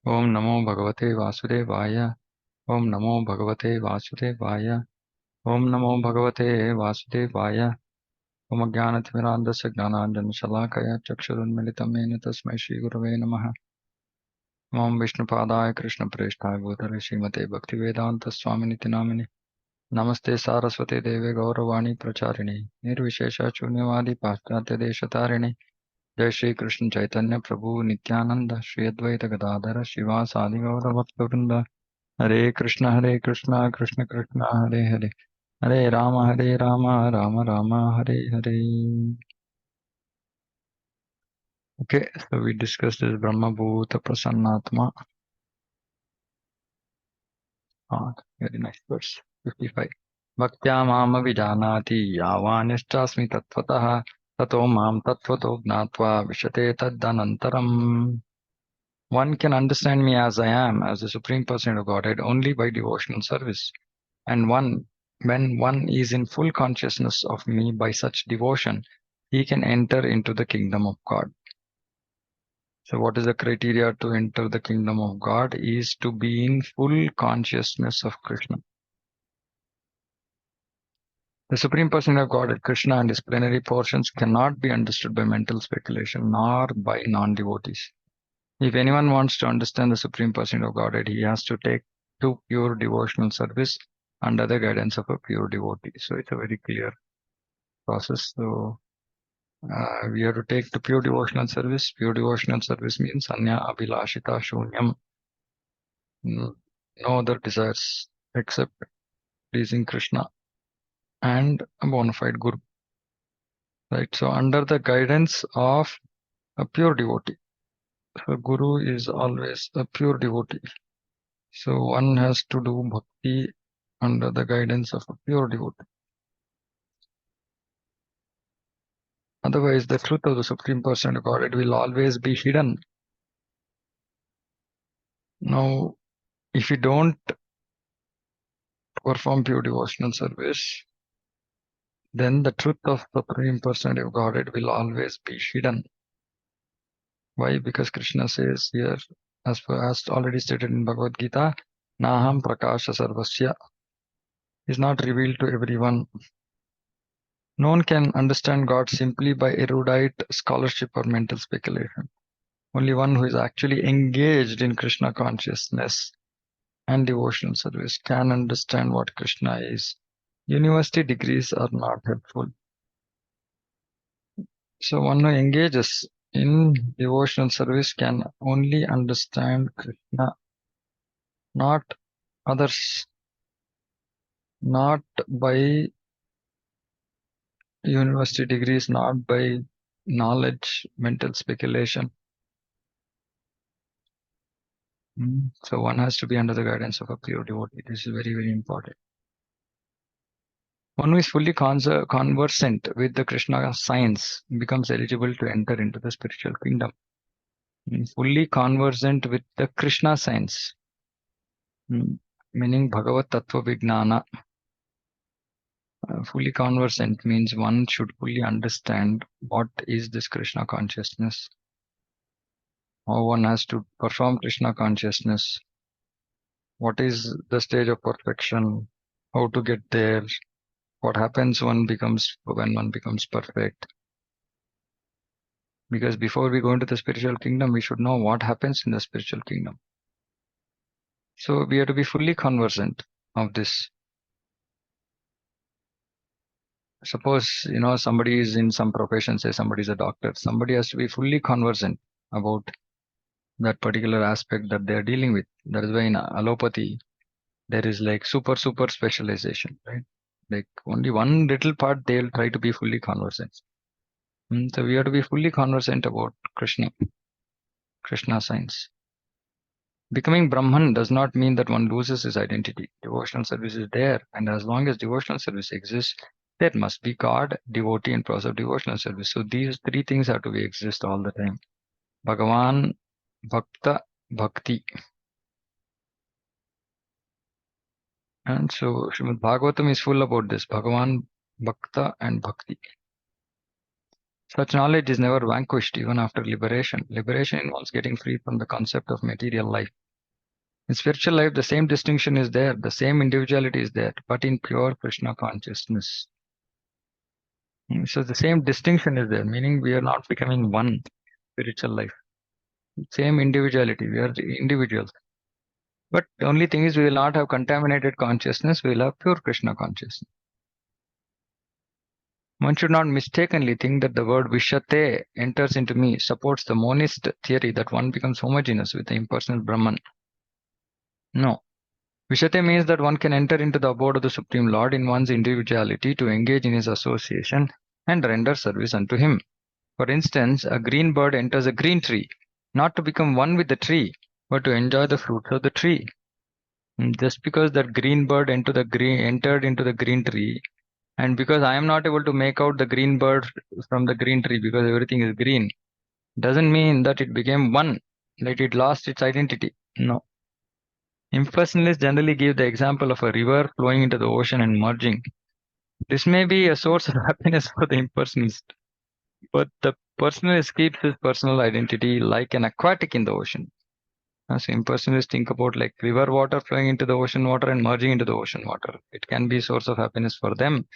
ओम नमो भगवते वासुदेवाय। ओम नमो भगवते वासुदेवाय। ओम नमो भगवते वासुदेवाय। ओम अज्ञानतिमिरान्धस्य ज्ञानाञ्जनशलाकया चक्षुरुन्मिलितं येन तस्मै श्रीगुरवे नमः। ओम विष्णुपादाय कृष्णप्रेष्ठाय भूतले श्रीमते भक्तिवेदान्तस्वामिनिति नामिने नमस्ते सारस्वते देवे गौरवाणी प्रचारिणे निर्विशेषशून्यवादी पाश्चात्यदेशतारिणे जय श्री कृष्ण चैतन्य प्रभु नित्यानंद श्री अद्वैत गदाधर शिवासादि गौरभक्तवृंद। हरे कृष्ण कृष्ण कृष्ण हरे हरे, हरे Ram Ram Ram Hare Hare. Okay, so we discussed this Brahma Bhuta Prasannatma. Very nice verse 55. Bhaktya mam vijanati yavanishchasmi tattvataha tato mam tattvato gnatva vishate taddanantaram. One can understand me as I am, as the Supreme Person of Godhead, only by devotional service. And when one is in full consciousness of me by such devotion, he can enter into the kingdom of God. So what is the criteria to enter the kingdom of God is to be in full consciousness of Krishna. The Supreme Person of Godhead, Krishna, and his plenary portions cannot be understood by mental speculation nor by non-devotees. If anyone wants to understand the Supreme Person of Godhead, he has to take to pure devotional service under the guidance of a pure devotee. So it's a very clear process. So we have to take to pure devotional service. Pure devotional service means Anya Abhilashita Shunyam. No other desires except pleasing Krishna and a bona fide Guru. Right. So under the guidance of a pure devotee. So Guru is always a pure devotee. So one has to do bhakti under the guidance of a pure devotee. Otherwise, the truth of the Supreme Person of Godhead will always be hidden. Now, if you don't perform pure devotional service, then the truth of the Supreme Person of Godhead will always be hidden. Why? Because Krishna says here, as already stated in Bhagavad Gita, Naham Prakasha Sarvasya is not revealed to everyone. No one can understand God simply by erudite scholarship or mental speculation. Only one who is actually engaged in Krishna consciousness and devotional service can understand what Krishna is. University degrees are not helpful. So one who engages in devotional service can only understand Krishna, not others, not by university degrees, not by knowledge, mental speculation. So one has to be under the guidance of a pure devotee. This is very, very important. One who is fully conversant with the Krishna science becomes eligible to enter into the spiritual kingdom. Fully conversant with the Krishna science, meaning Bhagavad Tattva Vijnana. Fully conversant means one should fully understand what is this Krishna consciousness, how one has to perform Krishna consciousness, what is the stage of perfection, how to get there, what happens when one becomes perfect. Because before we go into the spiritual kingdom, we should know what happens in the spiritual kingdom. So we have to be fully conversant of this. Suppose, somebody is in some profession, say somebody is a doctor, somebody has to be fully conversant about that particular aspect that they are dealing with. That is why in allopathy, there is like super specialization, right? Like only one little part they'll try to be fully conversant. So we have to be fully conversant about Krishna science. Becoming Brahman does not mean that one loses his identity. Devotional service is there, and as long as devotional service exists, there must be God, devotee, and process of devotional service. So these three things have to be exist all the time. Bhagavan, Bhakta, Bhakti. And so Srimad Bhagavatam is full about this. Bhagavan, Bhakta, and Bhakti. Such knowledge is never vanquished even after liberation. Liberation involves getting free from the concept of material life. In spiritual life, the same distinction is there, the same individuality is there, but in pure Krishna consciousness. So the same distinction is there, meaning we are not becoming one spiritual life. Same individuality, we are the individuals. But the only thing is we will not have contaminated consciousness, we will have pure Krishna consciousness. One should not mistakenly think that the word Vishate enters into me supports the monist theory that one becomes homogeneous with the impersonal Brahman. No. Vishate means that one can enter into the abode of the Supreme Lord in one's individuality to engage in his association and render service unto him. For instance, a green bird enters a green tree, not to become one with the tree, but to enjoy the fruits of the tree. Just because that green bird entered into the green tree, and because I am not able to make out the green bird from the green tree because everything is green, doesn't mean that it became one, that it lost its identity. No. Impersonalists generally give the example of a river flowing into the ocean and merging. This may be a source of happiness for the impersonalist, but the personalist keeps his personal identity like an aquatic in the ocean. So impersonalists think about like river water flowing into the ocean water and merging into the ocean water. It can be a source of happiness for them.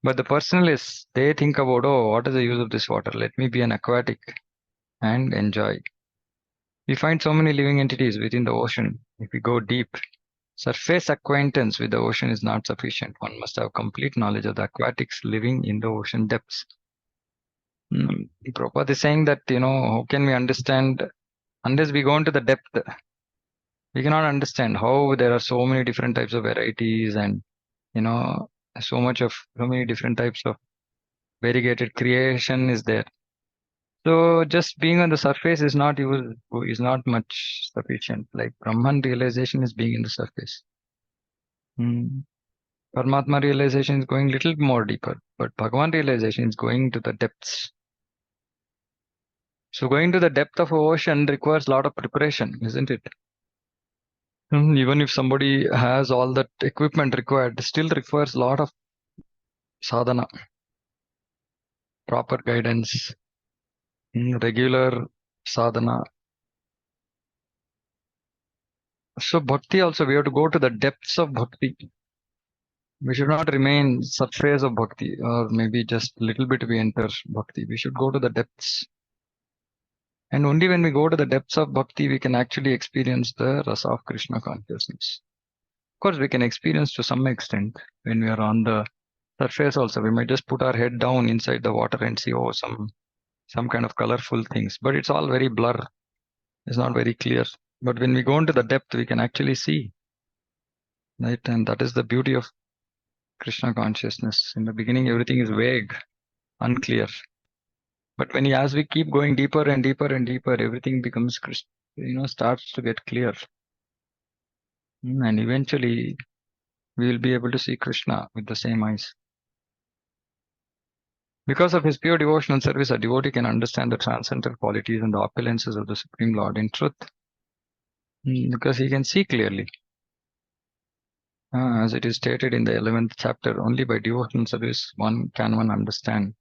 But the personalists, they think about, oh, what is the use of this water? Let me be an aquatic and enjoy. We find so many living entities within the ocean. If we go deep, surface acquaintance with the ocean is not sufficient. One must have complete knowledge of the aquatics living in the ocean depths. Prabhupada is saying that, how can we understand unless we go into the depth? We cannot understand how there are so many different types of varieties and, you know, so many different types of variegated creation is there. So just being on the surface is not much sufficient. Like Brahman realization is being in the surface. Paramatma realization is going little more deeper, but Bhagavan realization is going to the depths. So going to the depth of ocean requires a lot of preparation, isn't it? Even if somebody has all that equipment required, still requires a lot of sadhana, proper guidance, regular sadhana. So bhakti also, we have to go to the depths of bhakti. We should not remain surface of bhakti, or maybe just little bit we enter bhakti. We should go to the depths. And only when we go to the depths of bhakti, we can actually experience the rasa of Krishna consciousness. Of course, we can experience to some extent when we are on the surface also. We might just put our head down inside the water and see, oh, some kind of colorful things. But it's all very blur. It's not very clear. But when we go into the depth, we can actually see. Right? And that is the beauty of Krishna consciousness. In the beginning, everything is vague, unclear. But as we keep going deeper and deeper and deeper, everything becomes, starts to get clear. And eventually, we will be able to see Krishna with the same eyes. Because of his pure devotional service, a devotee can understand the transcendental qualities and the opulences of the Supreme Lord in truth. Because he can see clearly. As it is stated in the 11th chapter, only by devotional service one can understand.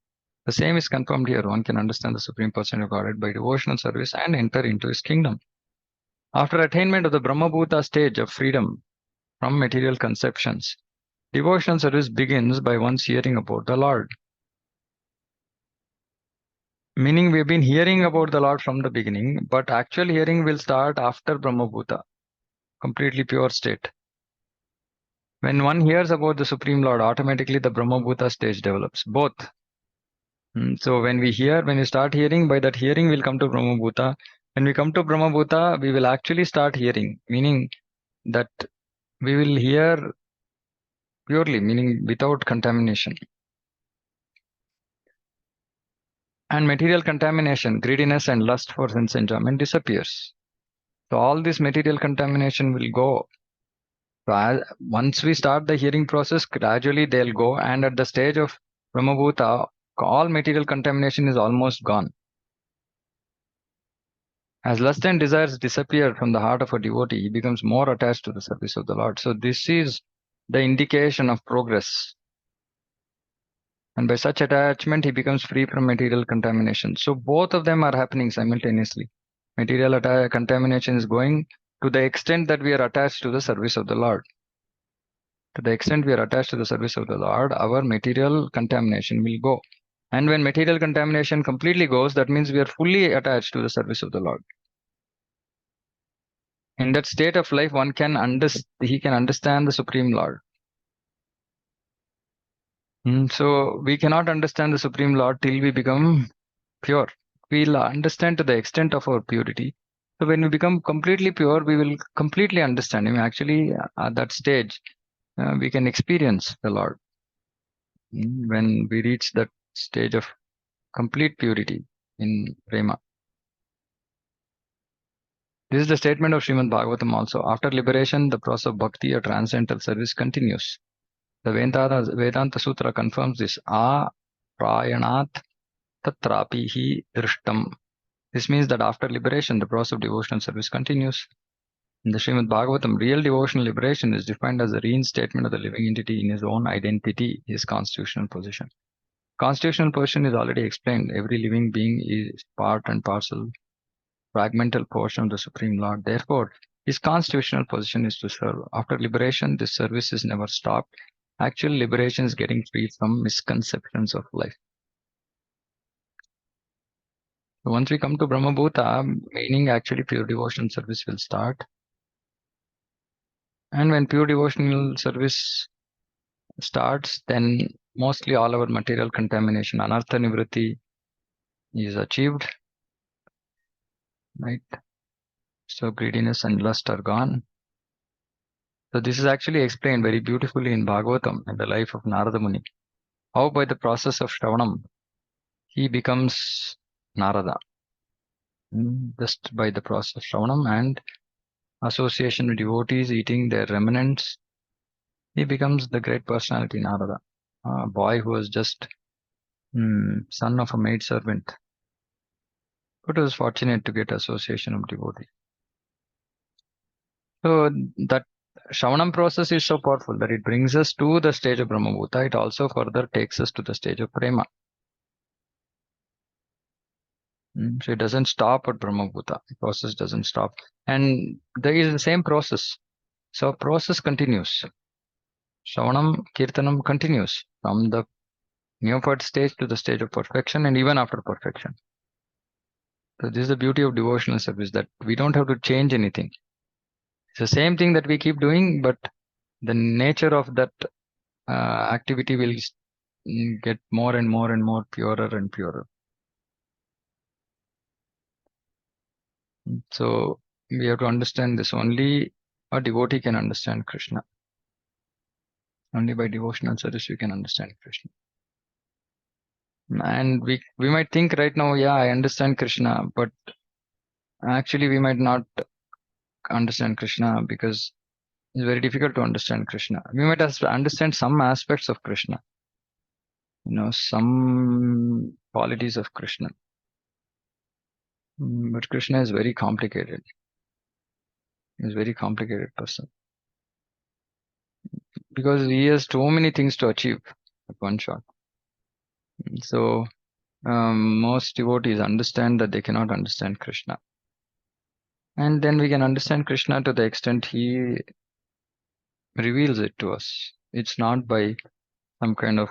The same is confirmed here. One can understand the Supreme Person of Godhead by devotional service and enter into his kingdom. After attainment of the Brahmabhuta stage of freedom from material conceptions, devotional service begins by one's hearing about the Lord. Meaning we have been hearing about the Lord from the beginning, but actual hearing will start after Brahmabhuta, completely pure state. When one hears about the Supreme Lord, automatically the Brahmabhuta stage develops, both. So when we start hearing, by that hearing we'll come to Brahmabhuta. When we come to Brahmabhuta, we will actually start hearing, meaning that we will hear purely, meaning without contamination. And material contamination, greediness and lust for sense enjoyment disappears. So all this material contamination will go. So once we start the hearing process, gradually they'll go, and at the stage of Brahmabhuta, all material contamination is almost gone. As lust and desires disappear from the heart of a devotee, he becomes more attached to the service of the Lord. So this is the indication of progress. And by such attachment, he becomes free from material contamination. So both of them are happening simultaneously. Material contamination is going to the extent that we are attached to the service of the Lord. To the extent we are attached to the service of the Lord, our material contamination will go. And when material contamination completely goes, that means we are fully attached to the service of the Lord. In that state of life, he can understand the Supreme Lord. So we cannot understand the Supreme Lord till we become pure. We'll understand to the extent of our purity. So when we become completely pure, we will completely understand him. Actually, at that stage, we can experience the Lord. When we reach that stage of complete purity in Prema. This is the statement of Srimad Bhagavatam also. After liberation, the process of bhakti or transcendental service continues. The Vedanta Sutra confirms this. Prayanat tatrapi hi drishtam. This means that after liberation, the process of devotional service continues. In the Srimad Bhagavatam, real devotional liberation is defined as the reinstatement of the living entity in his own identity, his constitutional position. Constitutional position is already explained. Every living being is part and parcel, fragmental portion of the Supreme Lord. Therefore, his constitutional position is to serve. After liberation, this service is never stopped. Actual liberation is getting free from misconceptions of life. So once we come to Brahmabhuta, meaning actually pure devotional service will start. And when pure devotional service starts, then mostly all our material contamination, anartha nivritti, is achieved. Right? So greediness and lust are gone. So this is actually explained very beautifully in Bhagavatam, in the life of Narada Muni. How by the process of Shravanam, he becomes Narada. Just by the process of Shravanam and association with devotees eating their remnants, he becomes the great personality Narada. A boy who was just son of a maid servant, but was fortunate to get association of devotees. So that Shravanam process is so powerful that it brings us to the stage of Brahmabhuta. It also further takes us to the stage of Prema. So it doesn't stop at Brahmabhuta. The process doesn't stop. And there is the same process. So process continues. Shravanam, Kirtanam continues from the neophyte stage to the stage of perfection and even after perfection. So this is the beauty of devotional service, that we don't have to change anything. It's the same thing that we keep doing, but the nature of that activity will get more and more and more purer and purer. So we have to understand this. Only a devotee can understand Krishna. Only by devotional service we can understand Krishna. And we might think right now, yeah, I understand Krishna, but actually we might not understand Krishna because it's very difficult to understand Krishna. We might have to understand some aspects of Krishna, some qualities of Krishna. But Krishna is very complicated. He's a very complicated person because he has so many things to achieve at one shot. So most devotees understand that they cannot understand Krishna. And then we can understand Krishna to the extent he reveals it to us. It's not by some kind of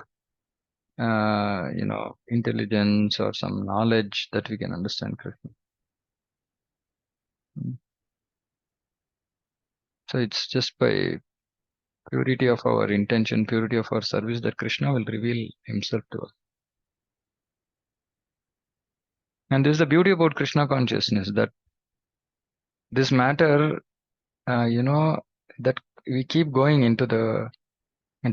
intelligence or some knowledge that we can understand Krishna. So it's just by purity of our intention, purity of our service, that Krishna will reveal himself to us. And this is the beauty about Krishna consciousness, that this matter, that we keep going into the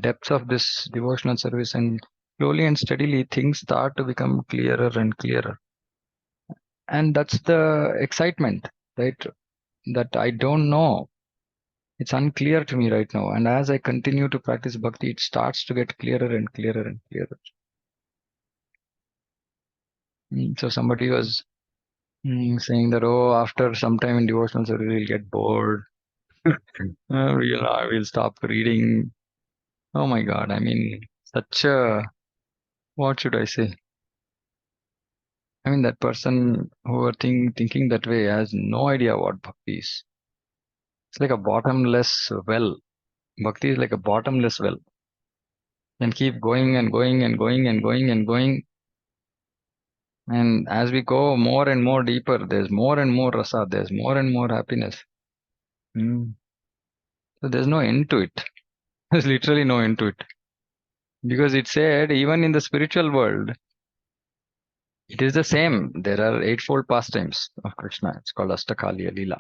depths of this devotional service, and slowly and steadily things start to become clearer and clearer. And that's the excitement, right? That I don't know. It's unclear to me right now. And as I continue to practice bhakti, it starts to get clearer and clearer and clearer. So somebody was saying that, oh, after some time in devotional service, we'll get bored. We'll stop reading. Oh my God. I mean, such a What should I say? I mean, that person who are thinking that way has no idea what bhakti is. It's like a bottomless well. Bhakti is like a bottomless well, and keep going and going and going and going and going. And as we go more and more deeper, there's more and more rasa, there's more and more happiness. Mm. So there's no end to it. There's literally no end to it. Because it said, even in the spiritual world, it is the same. There are eightfold pastimes of Krishna. It's called Astakaliya Leela.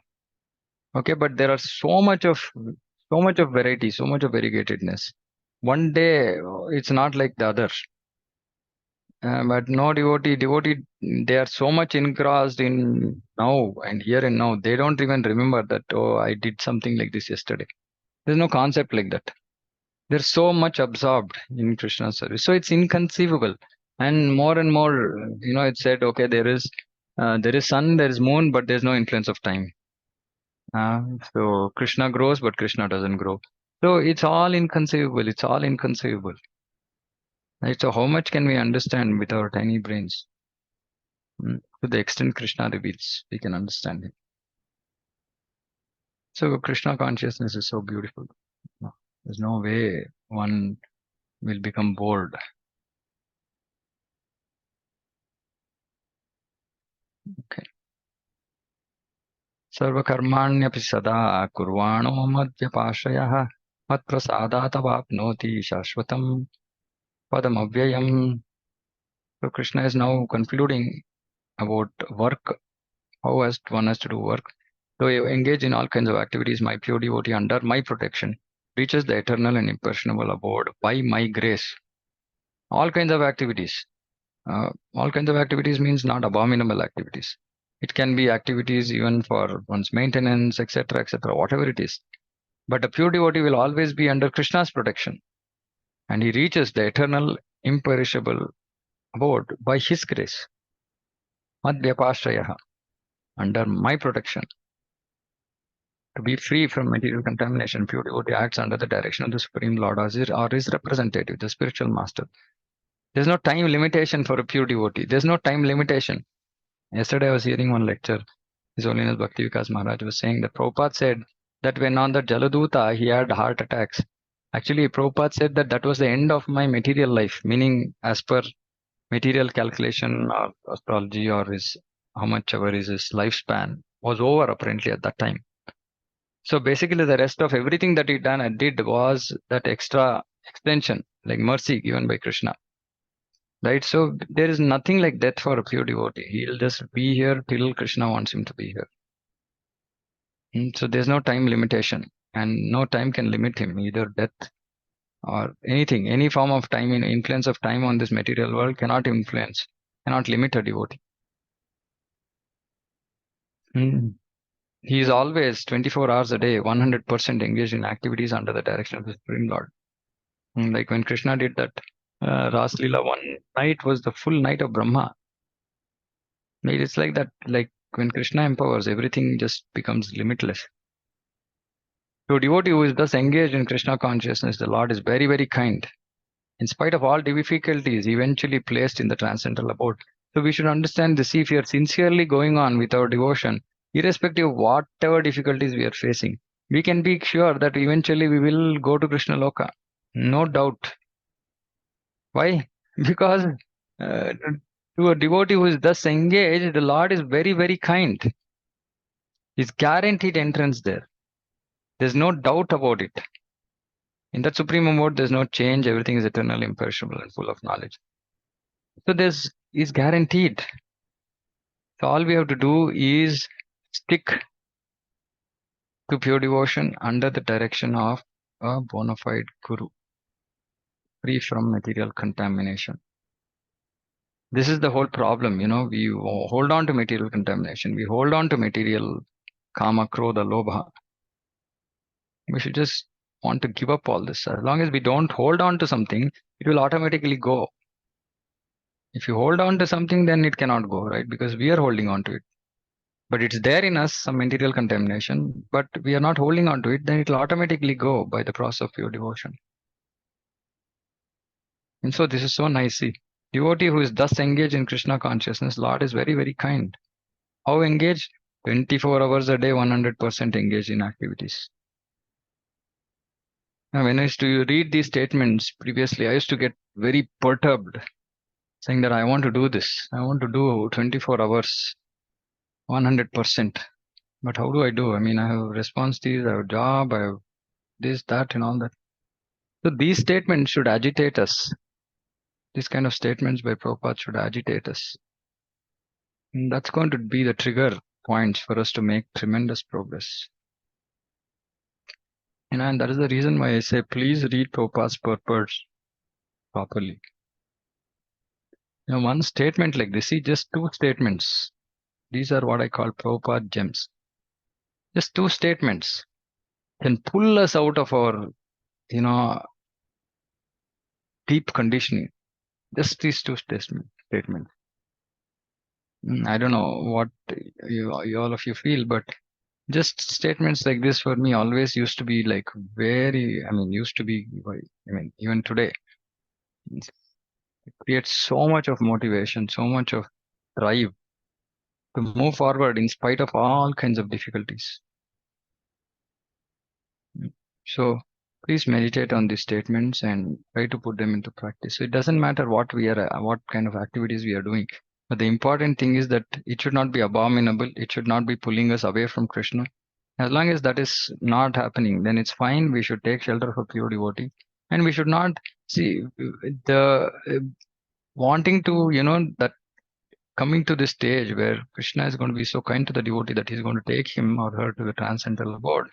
Okay, but there are so much of variety, so much of variegatedness. One day it's not like the other. But no devotee, they are so much engrossed in now and here and now. They don't even remember that, oh, I did something like this yesterday. There's no concept like that. They're so much absorbed in Krishna's service. So it's inconceivable. And more, it said, okay, there is sun, there is moon, but there's no influence of time. So Krishna grows, but Krishna doesn't grow. So it's all inconceivable. It's all inconceivable. Right? So how much can we understand with our tiny brains? To the extent Krishna reveals, we can understand it. So Krishna consciousness is so beautiful. There's no way one will become bored. Okay. सर्वकर्माण्यपि सदा कुर्वाणो मद्व्यपाश्रयः मत्प्रसादातवाप्नोति शाश्वतं padamavyayam. So Krishna is now concluding about work, how one has to do work. So you engage in all kinds of activities, my pure devotee under my protection reaches the eternal and impersonable abode by my grace. All kinds of activities. All kinds of activities means not abominable activities. It can be activities even for one's maintenance, etc., whatever it is. But a pure devotee will always be under Krishna's protection. And he reaches the eternal, imperishable abode by his grace. Madhyapashrayaha, under my protection. To be free from material contamination, pure devotee acts under the direction of the Supreme Lord or his representative, the spiritual master. There's no time limitation for a pure devotee. There's no time limitation. Yesterday I was hearing one lecture. His Holiness Bhakti Vikas Maharaj was saying that Prabhupada said that when on the Jaladuta he had heart attacks. Actually, Prabhupada said that that was the end of my material life, meaning as per material calculation or astrology or how much ever is his lifespan was over apparently at that time. So basically the rest of everything that he did was that extra extension, like mercy given by Krishna. Right? So there is nothing like death for a pure devotee. He'll just be here till Krishna wants him to be here. So there's no time limitation, and no time can limit him, either death or anything. Any form of time, influence of time on this material world cannot limit a devotee. He is always 24 hours a day, 100% engaged in activities under the direction of the Supreme Lord. Like when Krishna did that Ras Leela, one night was the full night of Brahma. It's like that, like when Krishna empowers, everything just becomes limitless. To a devotee who is thus engaged in Krishna consciousness, the Lord is very, very kind. In spite of all difficulties, eventually placed in the transcendental abode. So we should understand this. If we are sincerely going on with our devotion, irrespective of whatever difficulties we are facing, we can be sure that eventually we will go to Krishna Loka. No doubt. Why? Because to a devotee who is thus engaged, the Lord is very, very kind. He's guaranteed entrance there. There's no doubt about it. In that supreme abode, there's no change. Everything is eternal, imperishable, and full of knowledge. So is guaranteed. So all we have to do is stick to pure devotion under the direction of a bona fide guru, free from material contamination. This is the whole problem. We hold on to material contamination. We hold on to material kama, krodha, lobha. We should just want to give up all this. As long as we don't hold on to something, it will automatically go. If you hold on to something, then it cannot go, right? Because we are holding on to it. But it's there in us, some material contamination, but we are not holding on to it, then it will automatically go by the process of pure devotion. And so this is so nice. See, Devotee who is thus engaged in Krishna consciousness, Lord is very, very kind. How engaged? 24 hours a day, 100% engaged in activities. Now, when I used to read these statements previously, I used to get very perturbed, saying that I want to do this. I want to do 24 hours, 100%. But how do I do? I mean, I have responsibilities, I have a job, I have this, that, and all that. So these statements should agitate us. These kind of statements by Prabhupada should agitate us. And that's going to be the trigger points for us to make tremendous progress. And that is the reason why I say, please read Prabhupada's purpose properly. One statement like this, see, just two statements. These are what I call Prabhupada gems. Just two statements can pull us out of our, deep conditioning. Just these two statements. I don't know what all of you feel, but just statements like this for me always used to be like even today, it creates so much of motivation, so much of drive to move forward in spite of all kinds of difficulties. So please meditate on these statements and try to put them into practice. So it doesn't matter what kind of activities we are doing, but the important thing is that it should not be abominable. It should not be pulling us away from Krishna. As long as that is not happening, then it's fine. We should take shelter of a pure devotee, and we should not see the wanting to, that coming to this stage where Krishna is going to be so kind to the devotee that he's going to take him or her to the transcendental abode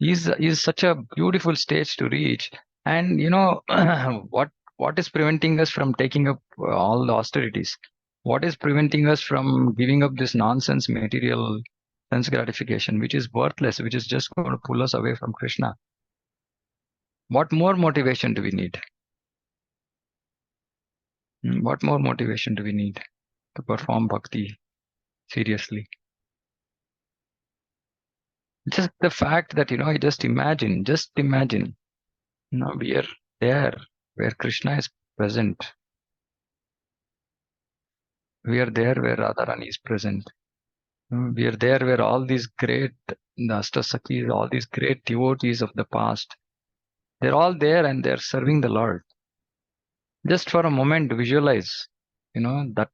is such a beautiful stage to reach. And what is preventing us from taking up all the austerities? What is preventing us from giving up this nonsense material sense gratification, which is worthless, which is just going to pull us away from Krishna? What more motivation do we need? What more motivation do we need to perform bhakti seriously? Just the fact that, just imagine, we are there where Krishna is present. We are there where Radharani is present. We are there where all these great, the Ashtasakis, all these great devotees of the past, they're all there and they're serving the Lord. Just for a moment, visualize, that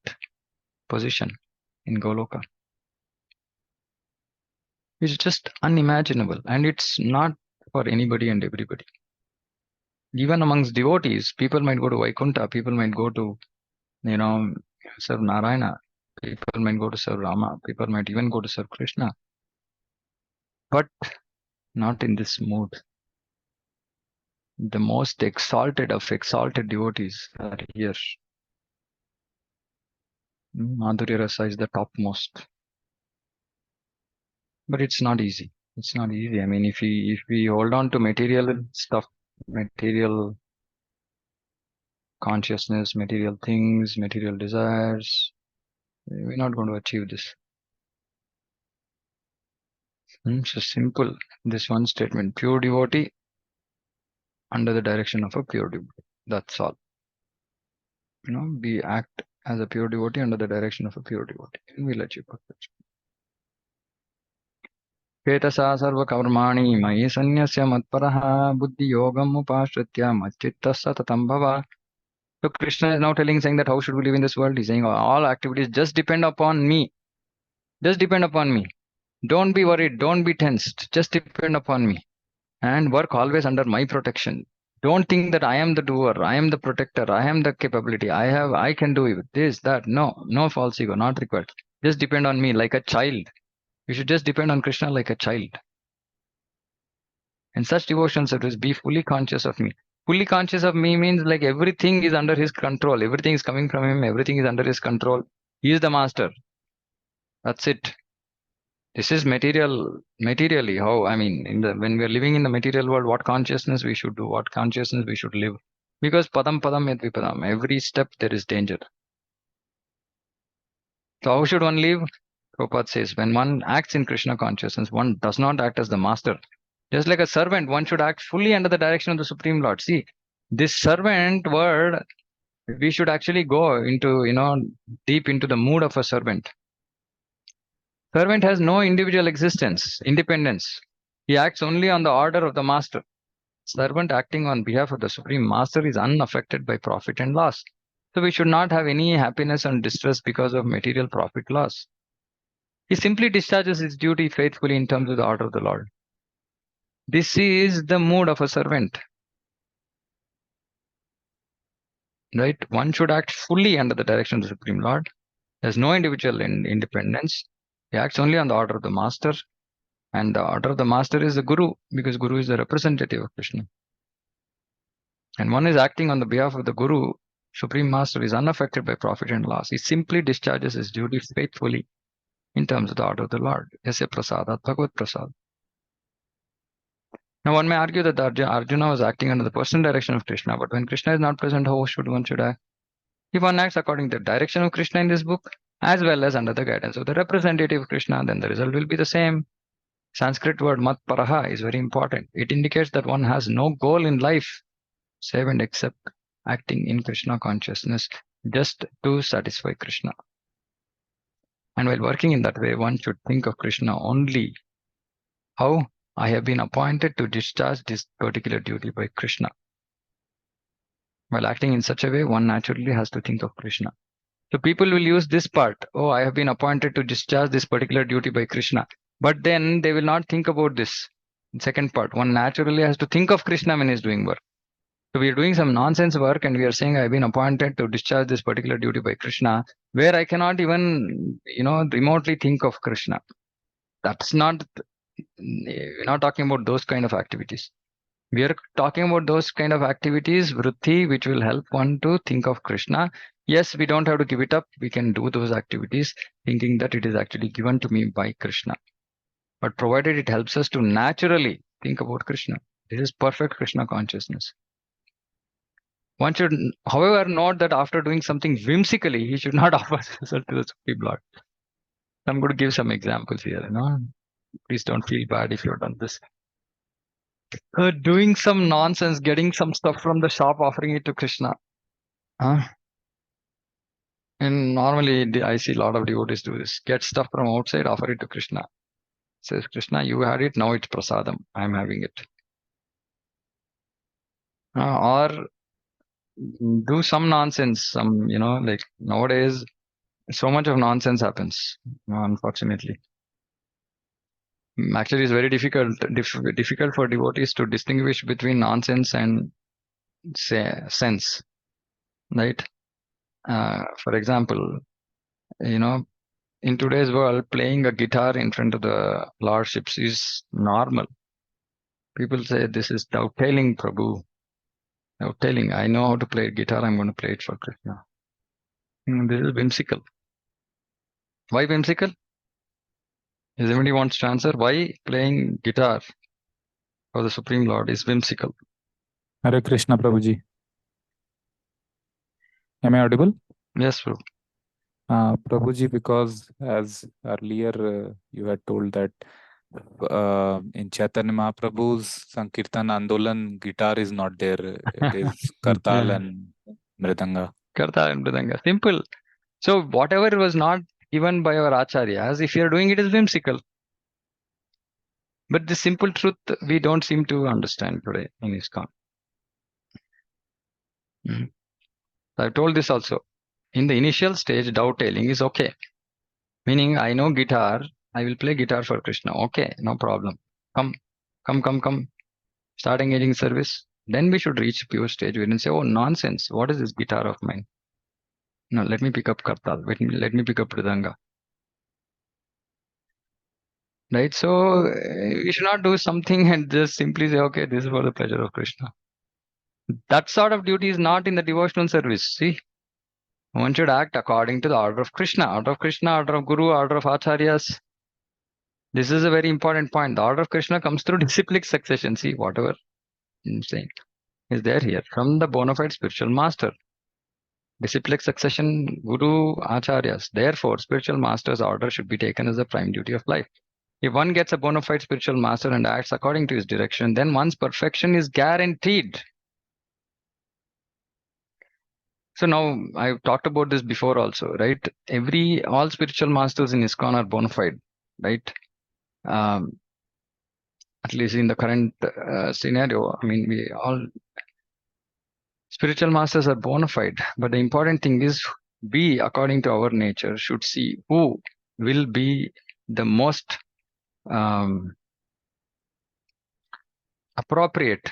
position in Goloka. It's just unimaginable, and it's not for anybody and everybody. Even amongst devotees, people might go to Vaikuntha, people might go to, serve Narayana, people might go to serve Rama, people might even go to serve Krishna, but not in this mood. The most exalted of exalted devotees are here. Madhurya Rasa is the topmost. But it's not easy. It's not easy. I mean, if we hold on to material stuff, material consciousness, material things, material desires, we're not going to achieve this. So simple. This one statement: pure devotee under the direction of a pure devotee. That's all. We act as a pure devotee under the direction of a pure devotee, and we'll achieve perfection. Ketasa sarvakavarmani mayi sanyasya matparaha buddhi yogam upashritya machittasa tatam bhava. So Krishna is now saying that how should we live in this world? He's saying all activities just depend upon me. Just depend upon me. Don't be worried. Don't be tensed. Just depend upon me. And work always under my protection. Don't think that I am the doer. I am the protector. I am the capability. I can do it. This, that. No false ego. Not required. Just depend on me like a child. You should just depend on Krishna like a child. In such devotion service, be fully conscious of me. Fully conscious of me means like everything is under his control. Everything is coming from him. Everything is under his control. He is the master. That's it. This is materially how, when we are living in the material world, what consciousness we should do, what consciousness we should live. Because padam yadvipadam, every step there is danger. So how should one live? Prabhupada says, when one acts in Krishna consciousness, one does not act as the master. Just like a servant, one should act fully under the direction of the Supreme Lord. See, this servant word We should actually go into, deep into the mood of a servant. Servant has no individual independence. He acts only on the order of the master. Servant acting on behalf of the Supreme Master is unaffected by profit and loss. So we should not have any happiness and distress because of material profit loss. He simply discharges his duty faithfully in terms of the order of the Lord. This is the mood of a servant. Right? One should act fully under the direction of the Supreme Lord. There's no individual independence. He acts only on the order of the Master. And the order of the Master is the Guru, because Guru is the representative of Krishna. And one is acting on the behalf of the Guru. Supreme Master is unaffected by profit and loss. He simply discharges his duty faithfully in terms of the order of the Lord. Yasya prasadat Bhagavad prasad. Now one may argue that Arjuna was acting under the personal direction of Krishna, but when Krishna is not present, how should one act? If one acts according to the direction of Krishna in this book, as well as under the guidance of the representative of Krishna, then the result will be the same. Sanskrit word mat paraha is very important. It indicates that one has no goal in life save and except acting in Krishna consciousness just to satisfy Krishna. And while working in that way, one should think of Krishna only. How? I have been appointed to discharge this particular duty by Krishna. While acting in such a way, one naturally has to think of Krishna. So people will use this part. Oh, I have been appointed to discharge this particular duty by Krishna. But then they will not think about this. Second part, one naturally has to think of Krishna when he's doing work. So we are doing some nonsense work and we are saying I've been appointed to discharge this particular duty by Krishna, where I cannot even, remotely think of Krishna. That's not, we're not talking about those kind of activities. We are talking about those kind of activities, vritti, which will help one to think of Krishna. Yes, we don't have to give it up. We can do those activities thinking that it is actually given to me by Krishna. But provided it helps us to naturally think about Krishna. This is perfect Krishna consciousness. One should, however, note that after doing something whimsically, he should not offer result to the Supreme Lord. I'm going to give some examples here. Please don't feel bad if you've done this. Doing some nonsense, getting some stuff from the shop, offering it to Krishna. And normally I see a lot of devotees do this. Get stuff from outside, offer it to Krishna. Says Krishna, you had it, now it's prasadam. I'm having it. Or do some nonsense. Like nowadays, so much of nonsense happens, unfortunately. Actually, it's very difficult for devotees to distinguish between nonsense and sense, right? For example, in today's world, playing a guitar in front of the lordships is normal. People say this is doubtailing, Prabhu. Doubtailing. I know how to play guitar. I'm going to play it for Krishna. This is whimsical. Why whimsical? If anybody wants to answer why playing guitar for the Supreme Lord is whimsical? Hare Krishna, Prabhuji. Am I audible? Yes, Prabhu. Prabhuji, because as earlier you had told that in Chaitanya Mahaprabhu's Sankirtan Andolan, guitar is not there. It is Kartal and Mridanga. Kartal and Mridanga. Simple. So whatever was not given by our acharyas, if you are doing it is whimsical. But the simple truth we don't seem to understand today in ISKCON. I've told this also. In the initial stage, doubtailing is okay. Meaning, I know guitar, I will play guitar for Krishna. Okay, no problem. Come. Start engaging service. Then we should reach pure stage where we say, oh, nonsense. What is this guitar of mine? No, let me pick up Kartal. Let me pick up Mridanga. Right? So we should not do something and just simply say, okay, this is for the pleasure of Krishna. That sort of duty is not in the devotional service. See? One should act according to the order of Krishna, order of Guru, order of Acharyas. This is a very important point. The order of Krishna comes through disciplic succession. See, whatever I'm saying is there here from the bona fide spiritual master. Disciplic succession, Guru, Acharyas. Therefore, spiritual master's order should be taken as the prime duty of life. If one gets a bona fide spiritual master and acts according to his direction, then one's perfection is guaranteed. So now I've talked about this before also, right? All spiritual masters in ISKCON are bona fide, right? At least in the current scenario, I mean, spiritual masters are bona fide, but the important thing is we, according to our nature, should see who will be the most um, appropriate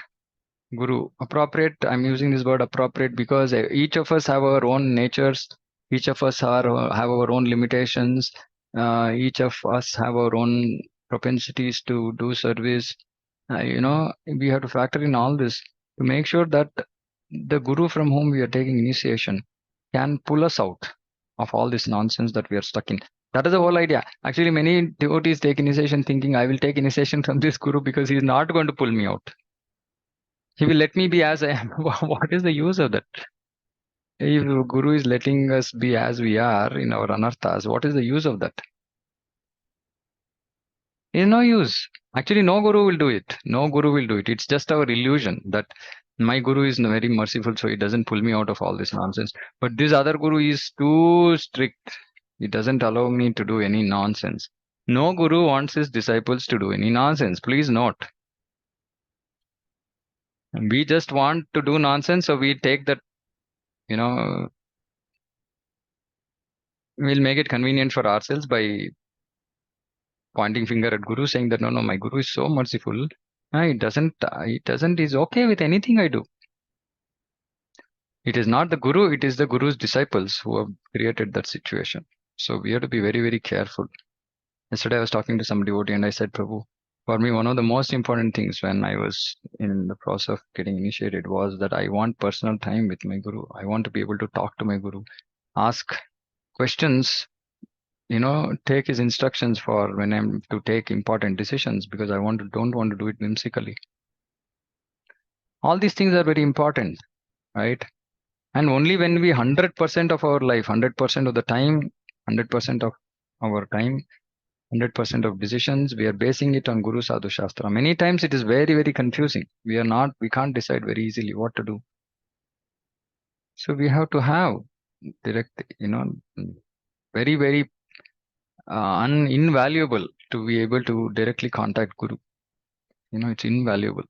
guru. Appropriate, I'm using this word appropriate because each of us have our own natures, each of us have our own limitations, each of us have our own propensities to do service. We have to factor in all this to make sure that the guru from whom we are taking initiation can pull us out of all this nonsense that we are stuck in. That is the whole idea. Actually, many devotees take initiation thinking, I will take initiation from this guru because he is not going to pull me out. He will let me be as I am. What is the use of that? If Guru is letting us be as we are in our anarthas, what is the use of that? There is no use. Actually, no Guru will do it. No Guru will do it. It's just our illusion that my Guru is very merciful, so he doesn't pull me out of all this nonsense. But this other Guru is too strict. He doesn't allow me to do any nonsense. No Guru wants his disciples to do any nonsense. Please note. We just want to do nonsense, so we take that, we'll make it convenient for ourselves by pointing finger at Guru, saying that no, my Guru is so merciful. He's okay with anything I do. It is not the Guru, it is the Guru's disciples who have created that situation. So we have to be very, very careful. Yesterday I was talking to some devotee and I said, Prabhu, for me, one of the most important things when I was in the process of getting initiated was that I want personal time with my Guru. I want to be able to talk to my Guru, ask questions, take his instructions for when I'm to take important decisions because don't want to do it whimsically. All these things are very important, right? And only when we 100% of our life, 100% of the time, 100% of our time, 100% of decisions, we are basing it on Guru Sadhu Shastra. Many times it is very, very confusing. We can't decide very easily what to do. So we have to have direct, very, very invaluable to be able to directly contact Guru. It's invaluable.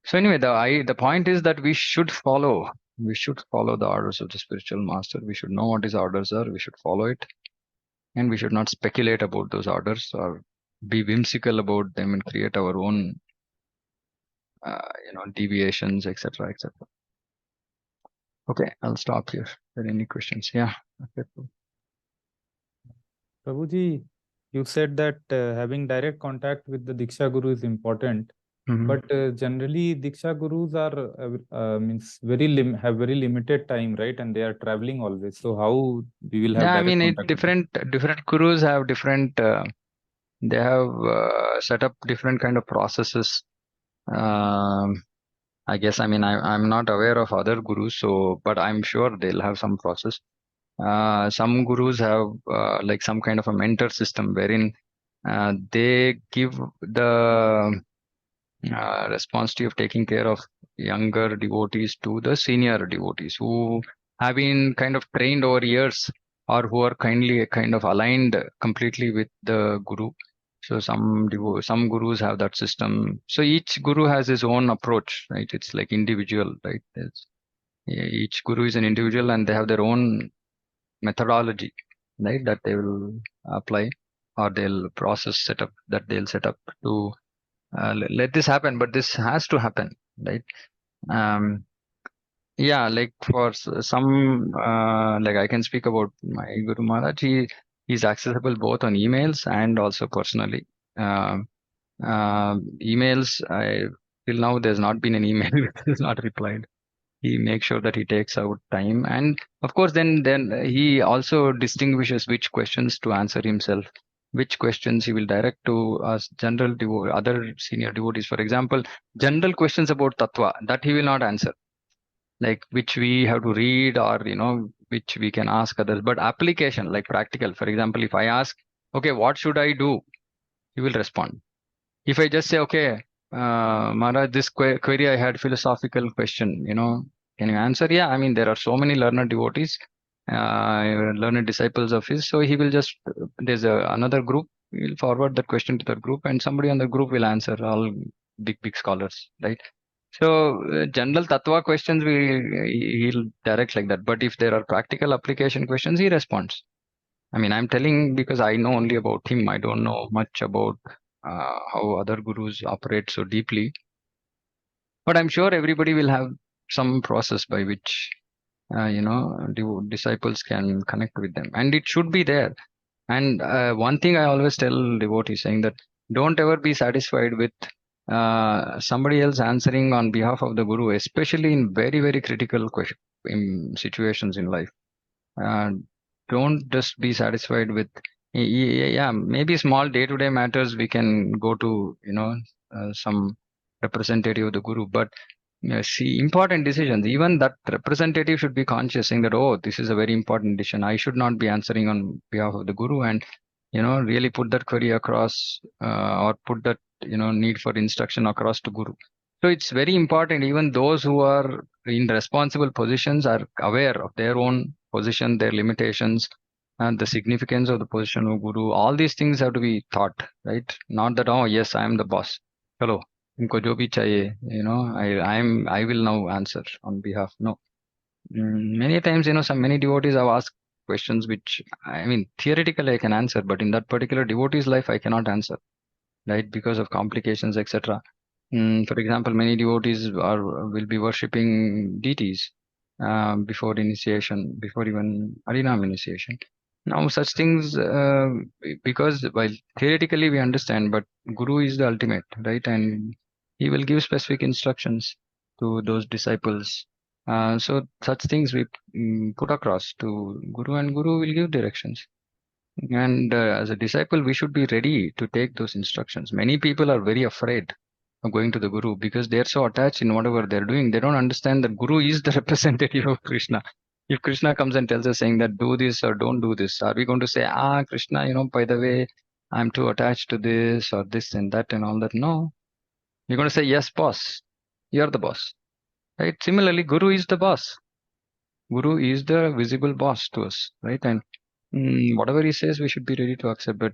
So anyway, the point is that we should follow the orders of the spiritual master. We should know what his orders are. We should follow it, and we should not speculate about those orders or be whimsical about them and create our own, deviations, etc., etc. Okay, I'll stop here. Are there any questions? Yeah. Okay. Prabhuji, you said that having direct contact with the Diksha Guru is important, but generally Diksha Gurus are have very limited time, right? And they are traveling always. So how we will have Yeah, I direct mean, contact with them? different gurus have different. They have set up different kind of processes. Um, I guess, I mean, I'm not aware of other gurus, so, but I'm sure they'll have some process. Some gurus have like some kind of a mentor system wherein they give the responsibility of taking care of younger devotees to the senior devotees who have been kind of trained over years or who are kind of aligned completely with the guru. So some gurus have that system. So each guru has his own approach, right? It's like individual, right? Each guru is an individual and they have their own methodology, right? That they will apply or they'll set up to let this happen, but this has to happen, right? um yeah, like for some like I can speak about my Guru Maharaj. He's accessible both on emails and also personally. Emails, I till now there's not been an email which is not replied. He makes sure that he takes out time, and of course then he also distinguishes which questions to answer himself, which questions he will direct to us other senior devotees. For example, general questions about tattva that he will not answer, like which we have to read or which we can ask others. But application, like practical, for example, if I ask, okay, what should I do, he will respond. If I just say, okay, Maharaj, this query I had, philosophical question, Can you answer? Yeah, I mean, there are so many learned devotees, learned disciples of his. So he will just, there's another group, he will forward that question to that group, and somebody on the group will answer, all big scholars, right? So general tattva questions, he'll direct like that. But if there are practical application questions, he responds. I mean, I'm telling because I know only about him. I don't know much about how other gurus operate so deeply. But I'm sure everybody will have some process by which disciples can connect with them, and it should be there. And one thing I always tell devotees, saying that don't ever be satisfied with somebody else answering on behalf of the guru, especially in very critical in situations in life. uh, don't just be satisfied with yeah, maybe small day-to-day matters we can go to some representative of the guru, but see, important decisions, even that representative should be conscious, saying that, oh, this is a very important decision, I should not be answering on behalf of the guru, and really put that query across, or put that need for instruction across to guru. So it's very important. Even those who are in responsible positions are aware of their own position, their limitations, and the significance of the position of guru. All these things have to be thought, right? Not that, oh yes, I am the boss. Hello, उनको जो भी चाहिए, I will now answer on behalf. No. Many times, some many devotees have asked questions which, I mean, theoretically I can answer, but in that particular devotee's life I cannot answer, right? Because of complications, etc. For example, many devotees will be worshipping deities before initiation, before even Harinam initiation. Now, such things, because while theoretically we understand, but Guru is the ultimate, right? And he will give specific instructions to those disciples. So such things we put across to Guru, and Guru will give directions. And as a disciple, we should be ready to take those instructions. Many people are very afraid of going to the Guru because they're so attached in whatever they're doing. They don't understand that Guru is the representative of Krishna. If Krishna comes and tells us, saying that do this or don't do this, are we going to say, Krishna, by the way, I'm too attached to this or this and that and all that? No. You're going to say, yes, boss. You're the boss. Right? Similarly, Guru is the boss. Guru is the visible boss to us, right? And whatever he says, we should be ready to accept. But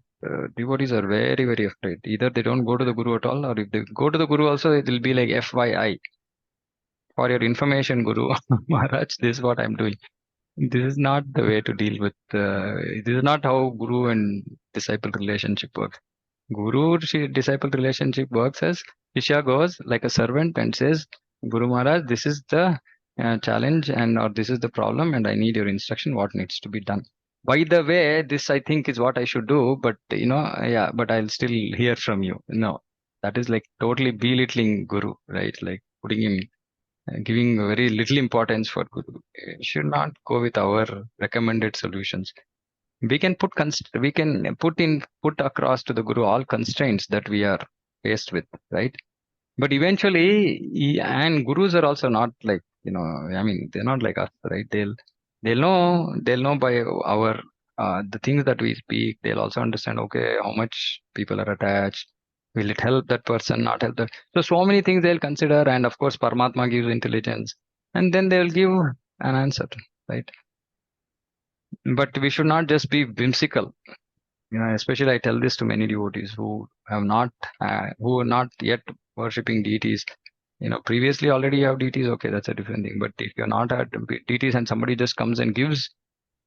devotees are very afraid. Either they don't go to the Guru at all, or if they go to the Guru also, it will be like FYI. For your information, Guru, Maharaj, this is what I'm doing. This is not the way to deal with, this is not how Guru and disciple relationship works. Guru disciple relationship works as Shishya goes like a servant and says, Guru Maharaj, this is the challenge, and or this is the problem, and I need your instruction, what needs to be done. By the way, this I think is what I should do, but yeah, but I'll still hear from you. No, that is like totally belittling Guru, right? Like putting him, giving very little importance for Guru. Should not go with our recommended solutions. We can put across to the Guru all constraints that we are faced with, right? But eventually, and gurus are also not like, I mean, they're not like us, right? They'll know by our the things that we speak. They'll also understand, okay, how much people are attached. Will it help that person? Not help that. So many things they'll consider, and of course, Paramatma gives intelligence, and then they'll give an answer, right? But we should not just be whimsical. Especially I tell this to many devotees who are not yet worshipping deities. Previously already you have deities, okay, that's a different thing. But if you're not at deities and somebody just comes and gives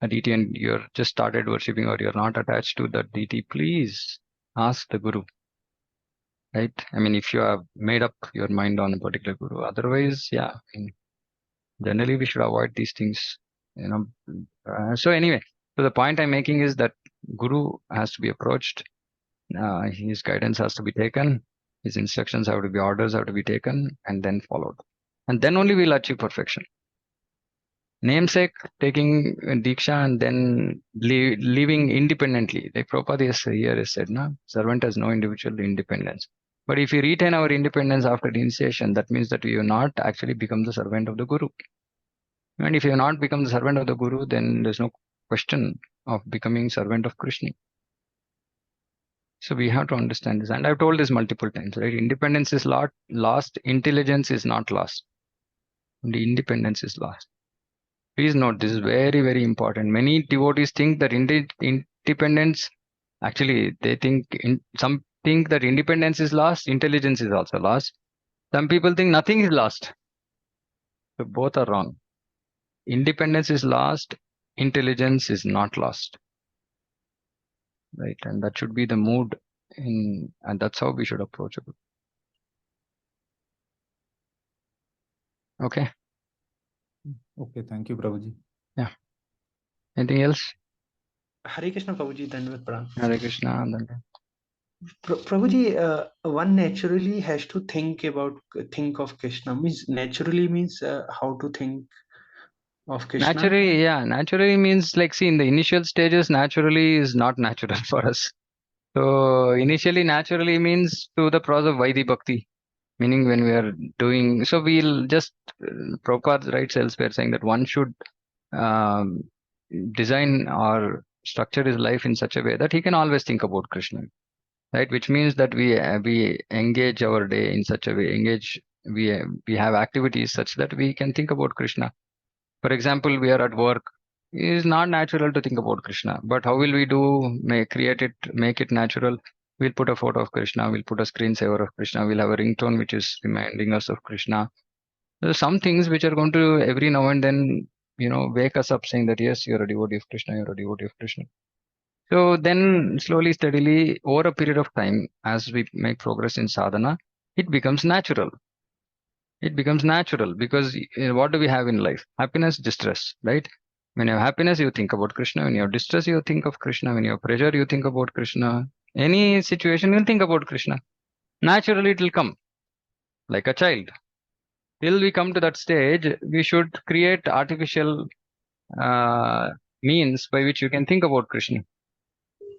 a deity and you're just started worshipping, or you're not attached to that deity, please ask the Guru, right? I mean, if you have made up your mind on a particular Guru, otherwise, yeah, generally we should avoid these things. So anyway, so the point I'm making is that Guru has to be approached. His guidance has to be taken. His instructions have to be, orders have to be taken and then followed. And then only we'll achieve perfection. Namesake, taking Diksha and then living independently. Like Prabhupada here has said, no? Servant has no individual independence. But if we retain our independence after the initiation, that means that we have not actually become the servant of the Guru. And if you have not become the servant of the Guru, then there's no question of becoming servant of Krishna. So we have to understand this. And I've told this multiple times, right? Independence is lost, intelligence is not lost. The independence is lost. Please note, this is very, very important. Many devotees think that independence, actually, they think, some think that independence is lost, intelligence is also lost. Some people think nothing is lost. So both are wrong. Independence is lost, intelligence is not lost. Right? And that should be the mood and that's how we should approach it. Okay. Okay, thank you, Prabhuji. Yeah. Anything else? Hare Krishna Prabhuji, Dandavat Pranam. Hare Krishna. Prabhuji, one naturally has to think of Krishna. Naturally means how to think of Krishna. Naturally means, like, see, in the initial stages, naturally is not natural for us. So initially, naturally means to the process of Vaidhi Bhakti, meaning when we are doing, so we'll just, Prabhupada writes elsewhere saying that one should um, design or structure his life in such a way that he can always think about Krishna, right? Which means that we engage our day in such a way, we have activities such that we can think about Krishna. For example, we are at work. It is not natural to think about Krishna, but how will we make it natural? We'll put a photo of Krishna, we'll put a screensaver of Krishna, we'll have a ringtone which is reminding us of Krishna. There are some things which are going to every now and then, wake us up saying that yes, you're a devotee of Krishna, you're a devotee of Krishna. So then slowly, steadily, over a period of time, as we make progress in sadhana, it becomes natural. It becomes natural because what do we have in life? Happiness, distress, right? When you have happiness, you think about Krishna. When you have distress, you think of Krishna. When you have pleasure, you think about Krishna. Any situation, you'll think about Krishna. Naturally, it will come like a child. Till we come to that stage, we should create artificial means by which you can think about Krishna.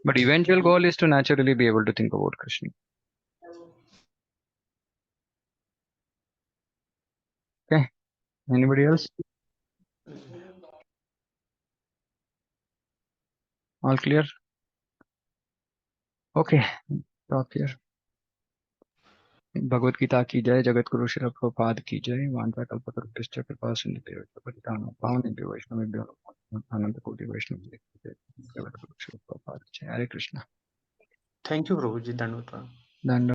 But eventual goal is to naturally be able to think about Krishna. Okay. Anybody else? All clear? Okay. Stop here. Bhagavad Gita की जय, जगत गुरु श्री प्रभुपाद की जय, वांछा कल्पतरुभ्यश्च कृपा सिंधुभ्यो पतितानां पावनेभ्यो वैष्णवेभ्यो नमो नमः। अनंत कोटि वैष्णव जगत गुरु श्री प्रभुपाद की जय। हरे Krishna. Thank you, Prabhuji, Dandavat Pranam. धन्यवाद।